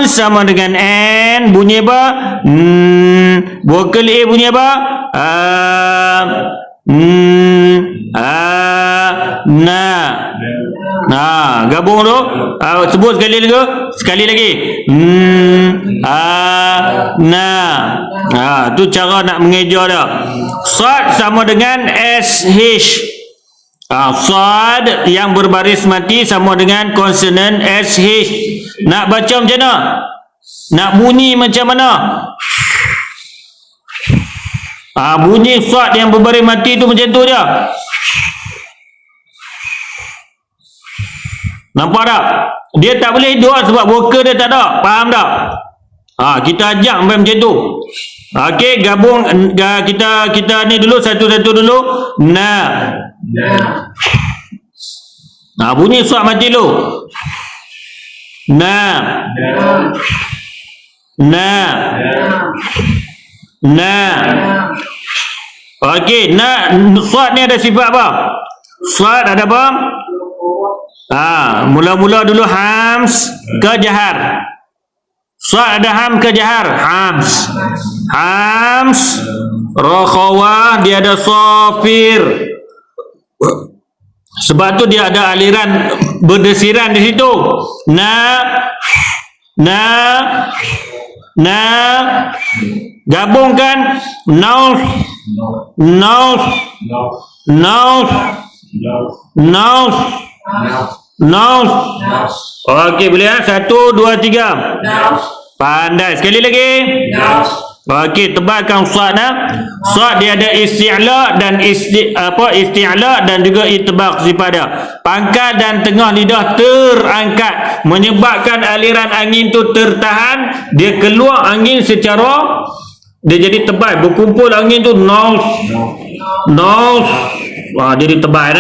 nun sama dengan N. Bunyi apa? Vokal A bunyi apa? Na. Gabung tu. Sebut sekali lagi. Na. Tu cara nak mengeja dia. Sad sama dengan SH. Sad yang berbaris mati sama dengan konsonan SH. Nak baca macam mana? Nak bunyi macam mana? Bunyi sad yang berbaris mati tu macam tu je. Nampak tak? Dia tak boleh hidup sebab vokal dia tak ada. Faham tak? Kita ajak macam tu. Okey, gabung kita ni dulu satu-satu dulu. Bunyi sad mati dulu. Okey, sad ni ada sifat apa? Sad ada apa? Mula-mula dulu hams ke jahar. Sad ada ham ke jahar? Hams. Rakhawah dia ada safir. Sebab tu dia ada aliran berdesiran di situ. Gabungkan naus. Okey, boleh 1, 2, 3. Pandai. Sekali lagi. Okey, tebalkan sad. Sad dia ada isti'la dan isti'la dan juga itbaq sifat dia. Pangkal dan tengah lidah terangkat menyebabkan aliran angin tu tertahan, dia keluar angin secara dia jadi tebal, berkumpul angin tu naus. Jadi tebal